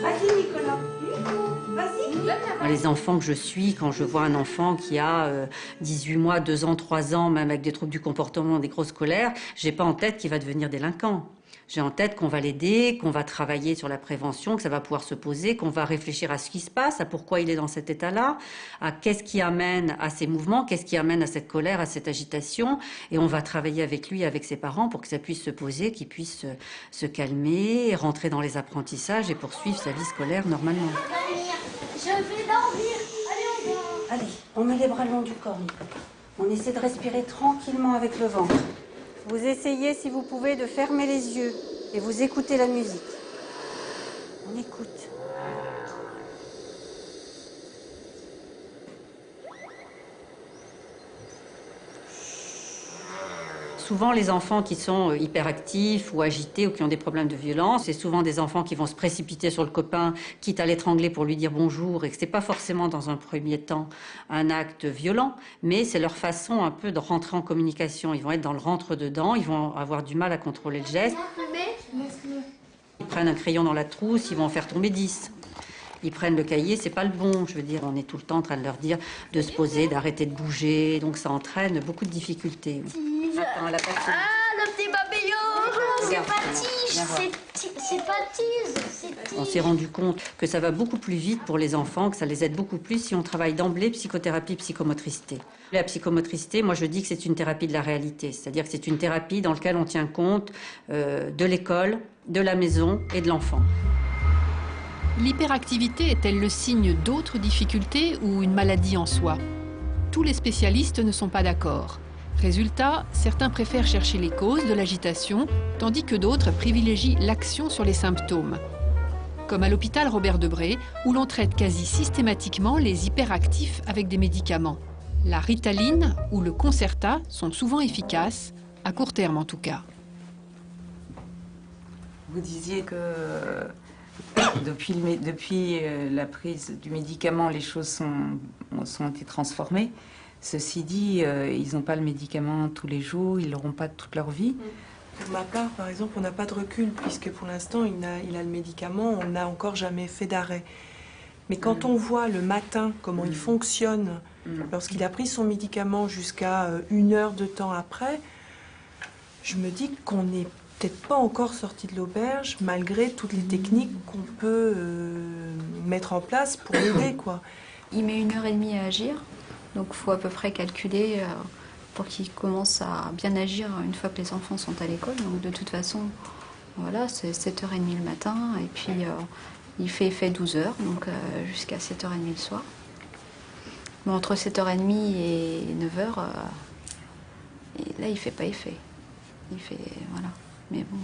Vas-y Nicolas. Vas-y. Les enfants que je suis, quand je vois un enfant qui a 18 mois, 2 ans, 3 ans, même avec des troubles du comportement, des grosses colères, j'ai pas en tête qu'il va devenir délinquant. J'ai en tête qu'on va l'aider, qu'on va travailler sur la prévention, que ça va pouvoir se poser, qu'on va réfléchir à ce qui se passe, à pourquoi il est dans cet état-là, à qu'est-ce qui amène à ces mouvements, qu'est-ce qui amène à cette colère, à cette agitation. Et on va travailler avec lui, avec ses parents, pour que ça puisse se poser, qu'il puisse se calmer, rentrer dans les apprentissages et poursuivre sa vie scolaire normalement. Je vais dormir. Allez, on met les bras le long du corps. On essaie de respirer tranquillement avec le ventre. Vous essayez, si vous pouvez, de fermer les yeux et vous écoutez la musique. On écoute. Souvent, les enfants qui sont hyperactifs ou agités ou qui ont des problèmes de violence, c'est souvent des enfants qui vont se précipiter sur le copain, quitte à l'étrangler pour lui dire bonjour, et que c'est pas forcément dans un premier temps un acte violent, mais c'est leur façon un peu de rentrer en communication. Ils vont être dans le rentre-dedans, ils vont avoir du mal à contrôler le geste. Ils prennent un crayon dans la trousse, ils vont en faire tomber 10. Ils prennent le cahier, c'est pas le bon. Je veux dire, on est tout le temps en train de leur dire de se poser, d'arrêter de bouger. Donc ça entraîne beaucoup de difficultés. Attends, la le petit papillon. C'est pas tige, c'est pas tige. On s'est rendu compte que ça va beaucoup plus vite pour les enfants, que ça les aide beaucoup plus si on travaille d'emblée psychothérapie, psychomotricité. La psychomotricité, moi je dis que c'est une thérapie de la réalité. C'est-à-dire que c'est une thérapie dans laquelle on tient compte de l'école, de la maison et de l'enfant. L'hyperactivité est-elle le signe d'autres difficultés ou une maladie en soi? Tous les spécialistes ne sont pas d'accord. Résultat, certains préfèrent chercher les causes de l'agitation, tandis que d'autres privilégient l'action sur les symptômes. comme à l'hôpital Robert Debré, où l'on traite quasi systématiquement les hyperactifs avec des médicaments. La Ritaline ou le Concerta sont souvent efficaces, à court terme en tout cas. Vous disiez que depuis la prise du médicament, les choses ont été transformées. Ceci dit, ils n'ont pas le médicament tous les jours, ils ne l'auront pas toute leur vie. Pour ma part, par exemple, on n'a pas de recul, puisque pour l'instant, il a le médicament, on n'a encore jamais fait d'arrêt. Mais quand on voit le matin comment il fonctionne, lorsqu'il a pris son médicament jusqu'à 1 heure de temps après, je me dis qu'on n'est peut-être pas encore sorti de l'auberge, malgré toutes les techniques qu'on peut mettre en place pour l'aider, quoi. Il met 1h30 à agir, donc il faut à peu près calculer pour qu'il commence à bien agir une fois que les enfants sont à l'école. Donc de toute façon, voilà, c'est 7h30 le matin, et puis il fait 12 heures, donc jusqu'à 7h30 le soir. Mais entre 7h30 et 9h, et là il fait pas effet. Il fait, voilà. Mais bon,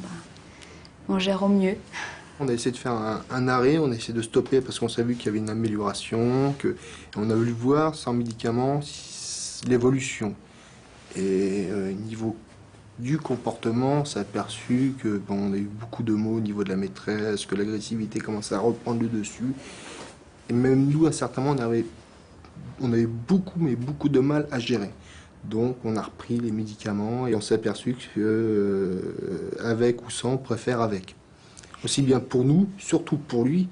on gère au mieux. On a essayé de faire un arrêt, on a essayé de stopper parce qu'on s'est vu qu'il y avait une amélioration, on a voulu voir sans médicaments l'évolution. Et niveau du comportement, on s'est aperçu que on a eu beaucoup de mots au niveau de la maîtresse, que l'agressivité commençait à reprendre le dessus. Et même nous, à certains moments, on avait beaucoup, mais beaucoup de mal à gérer. Donc on a repris les médicaments et on s'est aperçu que avec ou sans, on préfère avec. Aussi bien pour nous, surtout pour lui,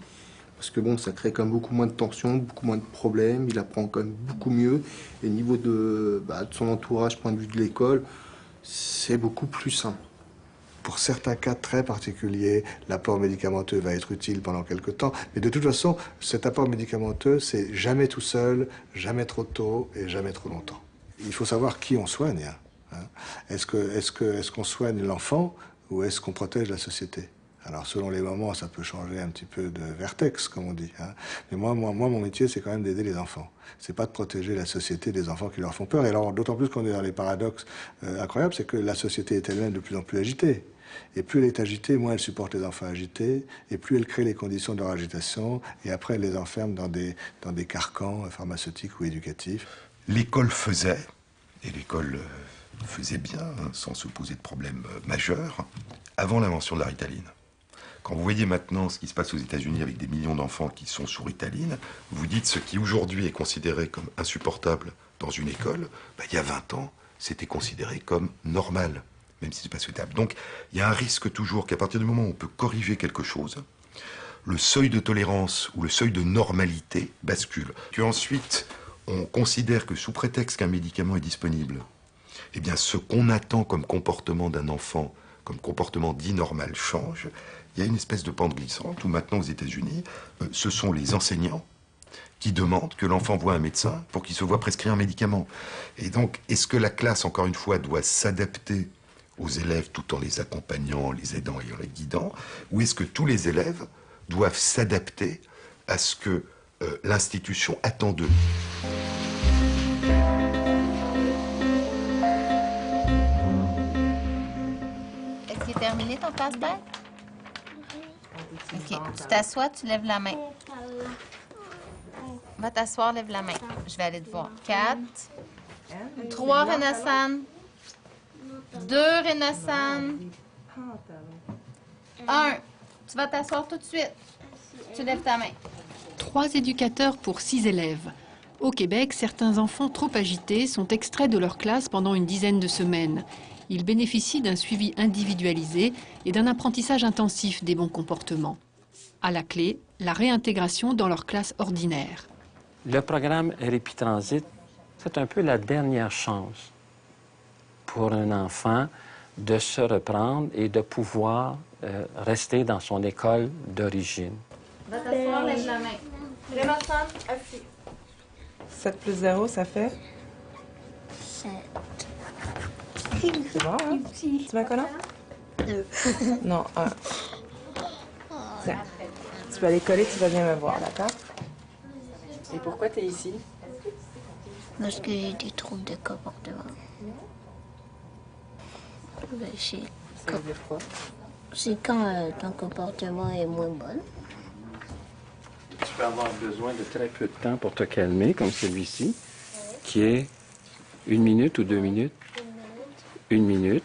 parce que bon, ça crée quand même beaucoup moins de tension, beaucoup moins de problèmes, il apprend quand même beaucoup mieux. Et au niveau de son entourage, point de vue de l'école, c'est beaucoup plus simple. Pour certains cas très particuliers, l'apport médicamenteux va être utile pendant quelque temps, mais de toute façon, cet apport médicamenteux, c'est jamais tout seul, jamais trop tôt et jamais trop longtemps. Il faut savoir qui on soigne. Hein. Est-ce qu'on soigne l'enfant ou est-ce qu'on protège la société? Alors, selon les moments, ça peut changer un petit peu de vertex, comme on dit. Hein. Mais moi, mon métier, c'est quand même d'aider les enfants. C'est pas de protéger la société des enfants qui leur font peur. Et alors, d'autant plus qu'on est dans les paradoxes incroyables, c'est que la société est elle-même de plus en plus agitée. Et plus elle est agitée, moins elle supporte les enfants agités, et plus elle crée les conditions de leur agitation, et après elle les enferme dans des carcans pharmaceutiques ou éducatifs. L'école faisait, et l'école faisait bien, hein, sans se poser de problèmes majeurs, avant l'invention de la Ritaline. Quand vous voyez maintenant ce qui se passe aux États-Unis avec des millions d'enfants qui sont sous Ritaline, vous dites ce qui aujourd'hui est considéré comme insupportable dans une école, il y a 20 ans, c'était considéré comme normal, même si ce n'est pas souhaitable. Donc il y a un risque toujours qu'à partir du moment où on peut corriger quelque chose, le seuil de tolérance ou le seuil de normalité bascule. Qu'ensuite, on considère que sous prétexte qu'un médicament est disponible, eh bien ce qu'on attend comme comportement d'un enfant, comme comportement dit normal, change. Il y a une espèce de pente glissante où maintenant aux États-Unis, ce sont les enseignants qui demandent que l'enfant voie un médecin pour qu'il se voie prescrire un médicament. Et donc, est-ce que la classe, encore une fois, doit s'adapter aux élèves tout en les accompagnant, les aidant et en les guidant, ou est-ce que tous les élèves doivent s'adapter à ce que l'institution attend d'eux? Est-ce qu'il est terminé ton passe-tête? OK. Tu t'assois, tu lèves la main. Va t'asseoir, lève la main. Je vais aller te voir. 4. 3 Renaissance. 2 Renaissance. 1. Tu vas t'asseoir tout de suite. Tu lèves ta main. 3 éducateurs pour 6 élèves. Au Québec, certains enfants trop agités sont extraits de leur classe pendant une dizaine de semaines. Ils bénéficient d'un suivi individualisé et d'un apprentissage intensif des bons comportements. À la clé, la réintégration dans leur classe ordinaire. Le programme Répitransit, c'est un peu la dernière chance pour un enfant de se reprendre et de pouvoir rester dans son école d'origine. Va t'asseoir, lève la main. Renaissance, assis. 7 plus 0, ça fait? 7. C'est bon, hein? Tu mets quoi, non? 2. Non, 1. Tiens. Tu peux aller coller, tu vas venir me voir, d'accord? Et pourquoi tu es ici? Parce que j'ai des troubles de comportement. Ça veut dire quoi? C'est quand ton comportement est moins bon. peux avoir besoin de très peu de temps pour te calmer, comme celui-ci, qui est 1 minute ou 2 minutes. 1 minute.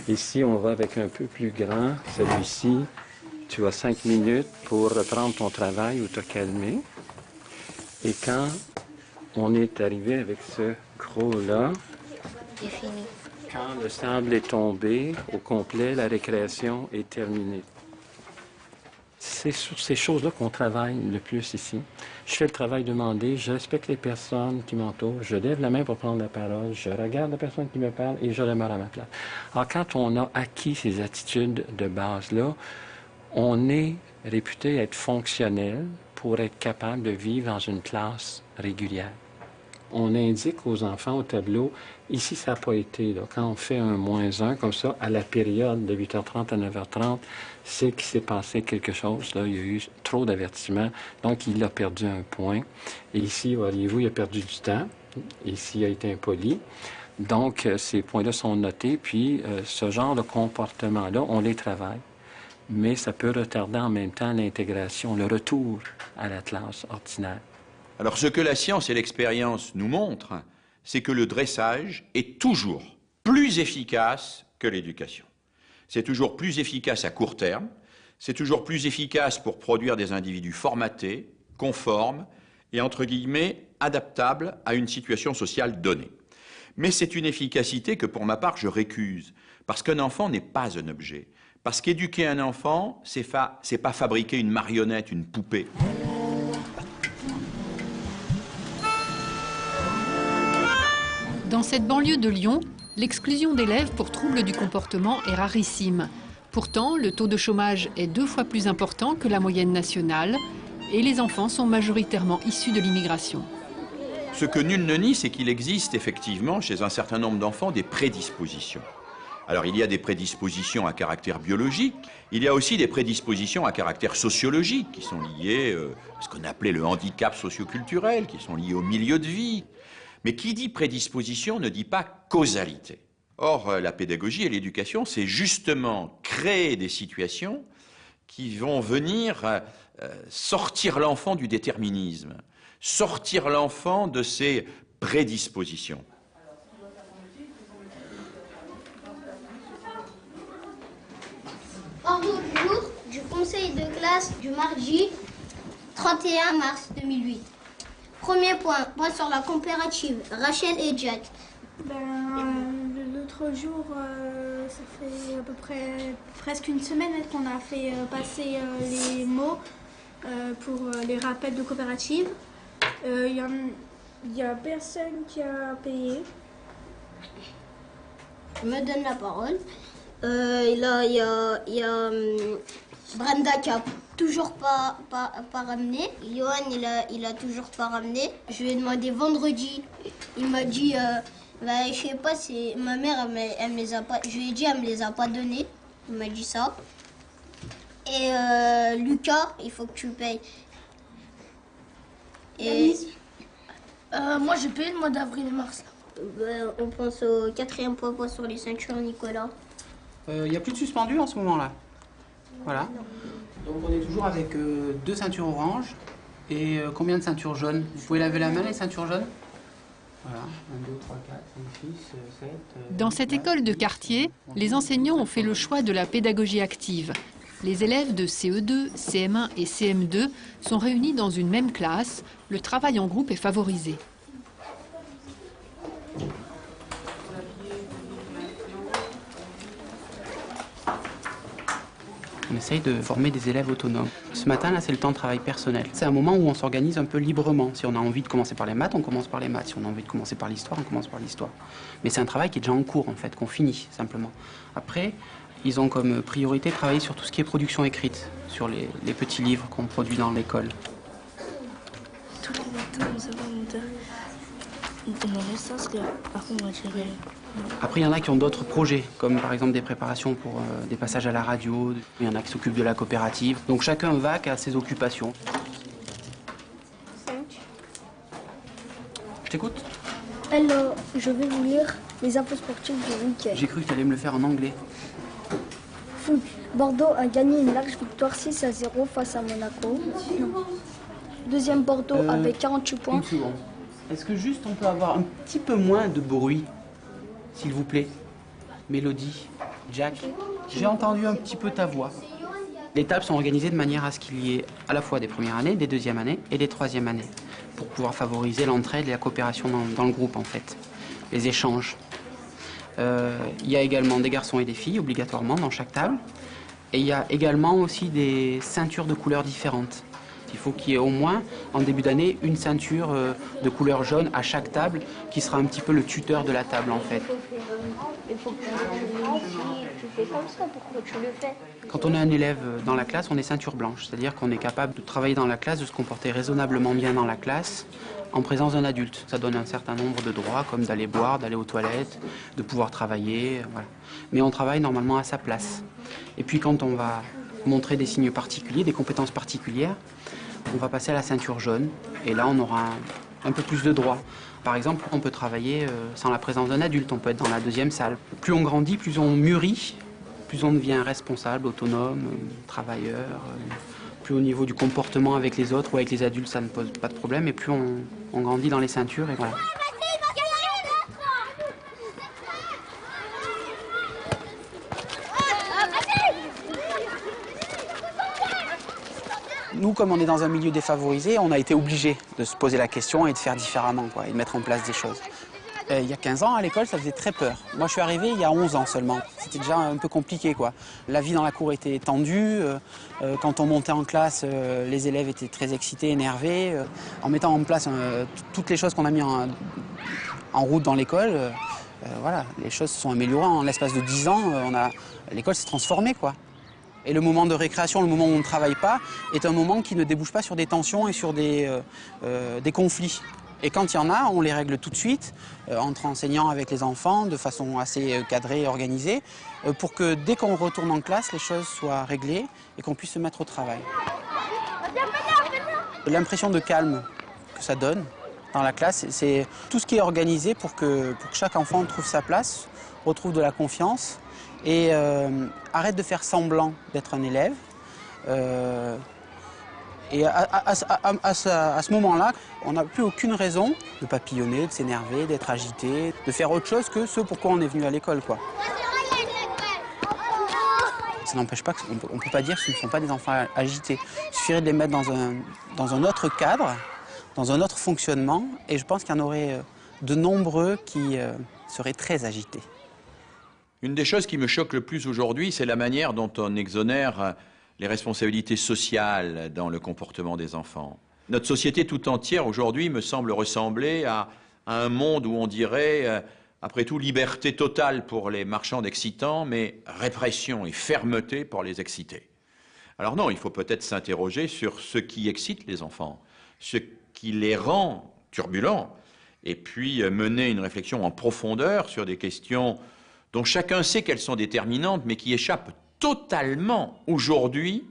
Ici, on va avec un peu plus grand. Celui-ci, tu as 5 minutes pour reprendre ton travail ou te calmer. Et quand on est arrivé avec ce gros-là, C'est fini. quand le sable est tombé au complet, la récréation est terminée. C'est sur ces choses-là qu'on travaille le plus ici. Je fais le travail demandé, je respecte les personnes qui m'entourent, je lève la main pour prendre la parole, je regarde la personne qui me parle et je demeure à ma place. Alors, quand on a acquis ces attitudes de base-là, on est réputé être fonctionnel pour être capable de vivre dans une classe régulière. On indique aux enfants au tableau, ici ça n'a pas été, là, quand on fait un -1 comme ça, à la période de 8h30 à 9h30, c'est qu'il s'est passé quelque chose, là, il y a eu trop d'avertissements, donc il a perdu un point. Et ici, voyez-vous, il a perdu du temps, ici il a été impoli. Donc ces points-là sont notés, puis ce genre de comportement-là, on les travaille. Mais ça peut retarder en même temps l'intégration, le retour à la classe ordinaire. Alors ce que la science et l'expérience nous montrent, c'est que le dressage est toujours plus efficace que l'éducation. C'est toujours plus efficace à court terme, c'est toujours plus efficace pour produire des individus formatés, conformes et entre guillemets adaptables à une situation sociale donnée. Mais c'est une efficacité que pour ma part je récuse, parce qu'un enfant n'est pas un objet. Parce qu'éduquer un enfant, c'est pas fabriquer une marionnette, une poupée. Dans cette banlieue de Lyon, l'exclusion d'élèves pour troubles du comportement est rarissime. Pourtant, le taux de chômage est 2 fois plus important que la moyenne nationale et les enfants sont majoritairement issus de l'immigration. Ce que nul ne nie, c'est qu'il existe effectivement chez un certain nombre d'enfants des prédispositions. Alors il y a des prédispositions à caractère biologique, il y a aussi des prédispositions à caractère sociologique qui sont liées à ce qu'on appelait le handicap socioculturel, qui sont liées au milieu de vie. Mais qui dit prédisposition ne dit pas causalité. Or, la pédagogie et l'éducation, c'est justement créer des situations qui vont venir sortir l'enfant du déterminisme, sortir l'enfant de ses prédispositions. Ordre du jour du conseil de classe du mardi 31 mars 2008. Premier point sur la coopérative. Rachel et Jack. L'autre jour, ça fait à peu près presque une semaine qu'on a fait passer les mots pour les rappels de coopérative. Il y a personne qui a payé. Je me donne la parole. Et là, il y a Brenda qui a toujours pas ramené. Johan, il a toujours pas ramené. Je lui ai demandé vendredi. Il m'a dit, je sais pas, c'est ma mère, elle me les a pas. Je lui ai dit, elle me les a pas donnés. Il m'a dit ça. Et Lucas, il faut que tu payes. Et moi, j'ai payé le mois d'avril et mars. On pense au 4e point sur les ceintures, Nicolas. Il n'y a plus de suspendu en ce moment-là. Voilà. Donc on est toujours avec 2 ceintures oranges et combien de ceintures jaunes? Vous pouvez laver la main, les ceintures jaunes? Voilà, 1, 2, 3, 4, 5, 6, 7... Dans cette école de quartier, les enseignants ont fait le choix de la pédagogie active. Les élèves de CE2, CM1 et CM2 sont réunis dans une même classe. Le travail en groupe est favorisé. On essaye de former des élèves autonomes. Ce matin, là, c'est le temps de travail personnel. C'est un moment où on s'organise un peu librement. Si on a envie de commencer par les maths, on commence par les maths. Si on a envie de commencer par l'histoire, on commence par l'histoire. Mais c'est un travail qui est déjà en cours, en fait, qu'on finit, simplement. Après, ils ont comme priorité de travailler sur tout ce qui est production écrite, sur les petits livres qu'on produit dans l'école. Tous les matins, nous avons une licence que, par contre, moi, j'ai... Après, il y en a qui ont d'autres projets, comme par exemple des préparations pour des passages à la radio. Il y en a qui s'occupent de la coopérative. Donc chacun va à ses occupations. 5. Je t'écoute. Alors, je vais vous lire les infos sportives du week-end. J'ai cru que tu allais me le faire en anglais. Foot. Bordeaux a gagné une large victoire 6-0 face à Monaco. Deuxième Bordeaux avec 48 points. Une seconde. Est-ce que juste on peut avoir un petit peu moins de bruit, s'il vous plaît? Mélodie, Jack, j'ai entendu un petit peu ta voix. Les tables sont organisées de manière à ce qu'il y ait à la fois des premières années, des deuxièmes années et des troisièmes années, pour pouvoir favoriser l'entraide et la coopération dans le groupe en fait, les échanges. Il y a également des garçons et des filles obligatoirement dans chaque table, et il y a également aussi des ceintures de couleurs différentes. Il faut qu'il y ait au moins, en début d'année, une ceinture de couleur jaune à chaque table, qui sera un petit peu le tuteur de la table en fait. Il faut que tu fais comme ça, pourquoi tu le fais? Quand on a un élève dans la classe, on est ceinture blanche, c'est-à-dire qu'on est capable de travailler dans la classe, de se comporter raisonnablement bien dans la classe, en présence d'un adulte. Ça donne un certain nombre de droits, comme d'aller boire, d'aller aux toilettes, de pouvoir travailler, voilà. Mais on travaille normalement à sa place. Et puis quand on va montrer des signes particuliers, des compétences particulières, on va passer à la ceinture jaune, et là on aura un peu plus de droits. Par exemple, on peut travailler sans la présence d'un adulte, on peut être dans la deuxième salle. Plus on grandit, plus on mûrit, plus on devient responsable, autonome, travailleur, plus au niveau du comportement avec les autres ou avec les adultes, ça ne pose pas de problème, et plus on grandit dans les ceintures, et voilà. Nous, comme on est dans un milieu défavorisé, on a été obligés de se poser la question et de faire différemment, quoi, et de mettre en place des choses. Il y a 15 ans, à l'école, ça faisait très peur. Moi, je suis arrivé il y a 11 ans seulement. C'était déjà un peu compliqué, quoi. La vie dans la cour était tendue. Quand on montait en classe, les élèves étaient très excités, énervés. En mettant en place toutes les choses qu'on a mis en route dans l'école, voilà, les choses se sont améliorées. En l'espace de 10 ans, l'école s'est transformée, quoi. Et le moment de récréation, le moment où on ne travaille pas, est un moment qui ne débouche pas sur des tensions et sur des conflits. Et quand il y en a, on les règle tout de suite, entre enseignants avec les enfants, de façon assez cadrée et organisée, pour que dès qu'on retourne en classe, les choses soient réglées et qu'on puisse se mettre au travail. L'impression de calme que ça donne dans la classe, c'est tout ce qui est organisé pour que chaque enfant trouve sa place, retrouve de la confiance et arrête de faire semblant d'être un élève. Et à ce moment-là, on n'a plus aucune raison de papillonner, de s'énerver, d'être agité, de faire autre chose que ce pourquoi on est venu à l'école, quoi. Ça n'empêche pas qu'on ne peut pas dire que ce ne sont pas des enfants agités. Il suffirait de les mettre dans un autre cadre, dans un autre fonctionnement, et je pense qu'il y en aurait de nombreux qui seraient très agités. Une des choses qui me choque le plus aujourd'hui, c'est la manière dont on exonère les responsabilités sociales dans le comportement des enfants. Notre société tout entière aujourd'hui me semble ressembler à un monde où on dirait, après tout, liberté totale pour les marchands d'excitants, mais répression et fermeté pour les excités. Alors non, il faut peut-être s'interroger sur ce qui excite les enfants, ce qui les rend turbulents, et puis mener une réflexion en profondeur sur des questions dont chacun sait qu'elles sont déterminantes, mais qui échappent totalement aujourd'hui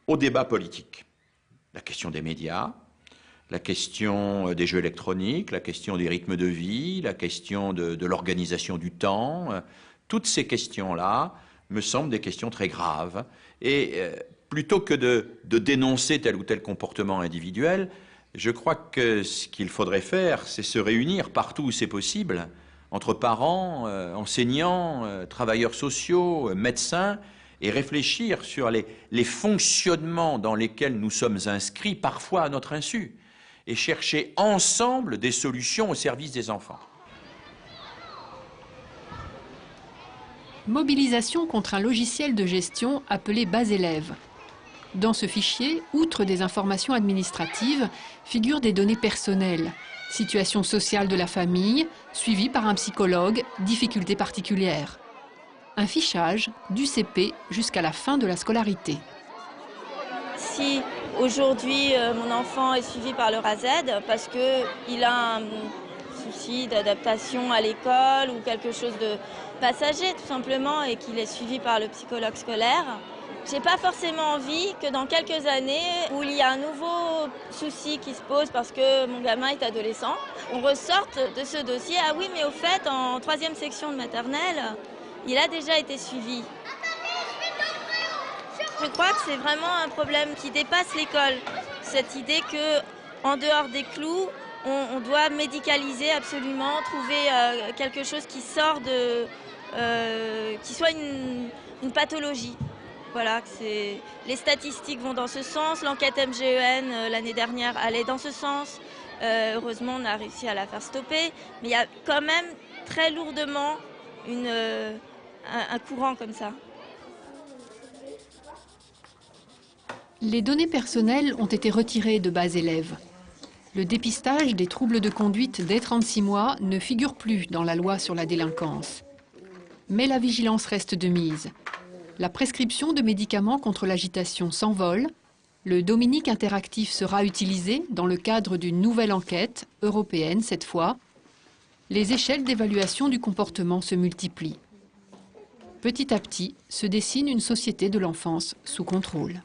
au débat politique. La question des médias, la question des jeux électroniques, la question des rythmes de vie, la question de l'organisation du temps, toutes ces questions-là me semblent des questions très graves. Et plutôt que de dénoncer tel ou tel comportement individuel, je crois que ce qu'il faudrait faire, c'est se réunir partout où c'est possible, entre parents, enseignants, travailleurs sociaux, médecins, et réfléchir sur les fonctionnements dans lesquels nous sommes inscrits, parfois à notre insu, et chercher ensemble des solutions au service des enfants. Mobilisation contre un logiciel de gestion appelé Bas-Élève. Dans ce fichier, outre des informations administratives, figurent des données personnelles. Situation sociale de la famille, suivie par un psychologue, difficultés particulières. Un fichage du CP jusqu'à la fin de la scolarité. Si aujourd'hui mon enfant est suivi par le RAZ parce qu'il a un souci d'adaptation à l'école ou quelque chose de passager tout simplement et qu'il est suivi par le psychologue scolaire, j'ai pas forcément envie que dans quelques années où il y a un nouveau souci qui se pose parce que mon gamin est adolescent, on ressorte de ce dossier, ah oui mais au fait en 3e section de maternelle, il a déjà été suivi. Je crois que c'est vraiment un problème qui dépasse l'école. cette idée que, en dehors des clous, on doit médicaliser absolument, trouver quelque chose qui sort de, qui soit une pathologie. Voilà, les statistiques vont dans ce sens. L'enquête MGEN l'année dernière allait dans ce sens. Heureusement, on a réussi à la faire stopper. Mais il y a quand même très lourdement un courant comme ça. Les données personnelles ont été retirées de bas élèves. Le dépistage des troubles de conduite dès 36 mois ne figure plus dans la loi sur la délinquance. Mais la vigilance reste de mise. La prescription de médicaments contre l'agitation s'envole. Le Dominique interactif sera utilisé dans le cadre d'une nouvelle enquête, européenne cette fois. Les échelles d'évaluation du comportement se multiplient. Petit à petit, se dessine une société de l'enfance sous contrôle.